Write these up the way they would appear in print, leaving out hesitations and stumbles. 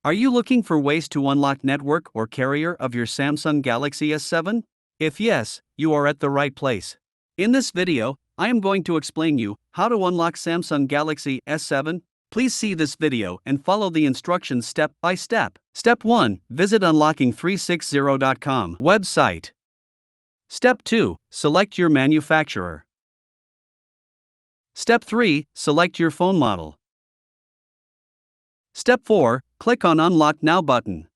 Are you looking for ways to unlock network or carrier of your Samsung Galaxy S7? If yes, you are at the right place. In this video, I am going to explain you how to unlock Samsung Galaxy S7. Please see this video and follow the instructions step by step. Step 1. Visit unlocking360.com website. Step 2. Select your manufacturer. Step 3. Select your phone model. Step 4. Click on Unlock Now button.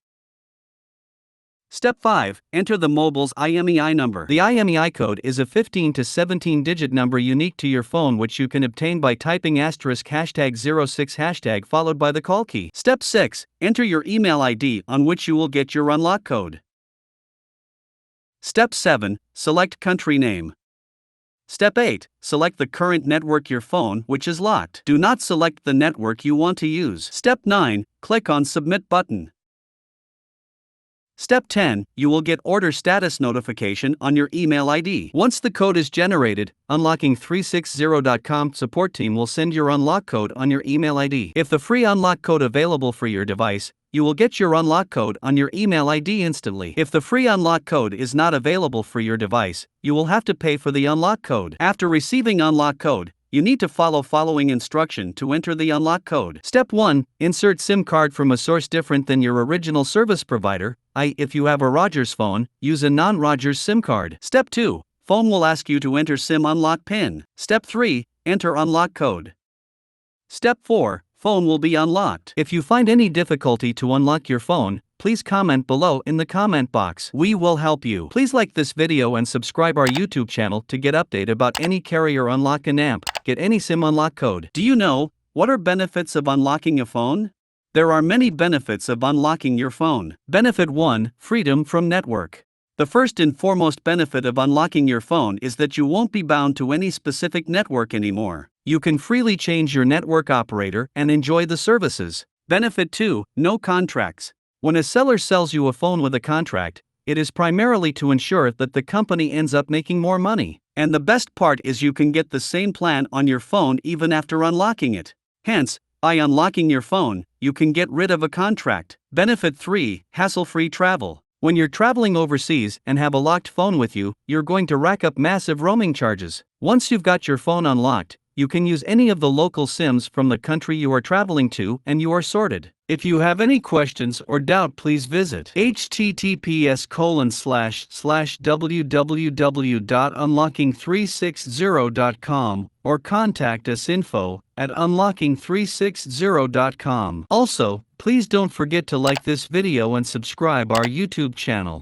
Step 5. Enter the mobile's IMEI number. The IMEI code is a 15 to 17-digit number unique to your phone, which you can obtain by typing *#06# followed by the call key. Step 6. Enter your email ID on which you will get your unlock code. Step 7. Select country name. Step 8. Select the current network your phone which is locked. Do not select the network you want to use. Step 9. Click on Submit button. Step 10. You will get order status notification on your email ID. Once the code is generated, unlocking360.com support team will send your unlock code on your email ID. If the free unlock code available for your device, you will get your unlock code on your email ID instantly. If the free unlock code is not available for your device, you will have to pay for the unlock code. After receiving unlock code, you need to follow following instruction to enter the unlock code. Step 1. Insert SIM card from a source different than your original service provider. If you have a Rogers phone, use a non-Rogers SIM card. Step 2. Phone will ask you to enter SIM unlock PIN. Step 3. Enter unlock code. Step 4. Phone will be unlocked. If you find any difficulty to unlock your phone, please comment below in the comment box. We will help you. Please like this video and subscribe our YouTube channel to get update about any carrier unlock and get any SIM unlock code. Do you know what are benefits of unlocking a phone? There are many benefits of unlocking your phone. Benefit 1. Freedom from network. The first and foremost benefit of unlocking your phone is that you won't be bound to any specific network anymore. You can freely change your network operator and enjoy the services. Benefit 2. No contracts. When a seller sells you a phone with a contract, it is primarily to ensure that the company ends up making more money. And the best part is you can get the same plan on your phone even after unlocking it. Hence, by unlocking your phone, you can get rid of a contract. Benefit 3. Hassle-free travel. When you're traveling overseas and have a locked phone with you, you're going to rack up massive roaming charges. Once you've got your phone unlocked, you can use any of the local SIMs from the country you are traveling to and you are sorted. If you have any questions or doubt, please visit https://www.unlocking360.com or contact us info@unlocking360.com. Also, please don't forget to like this video and subscribe our YouTube channel.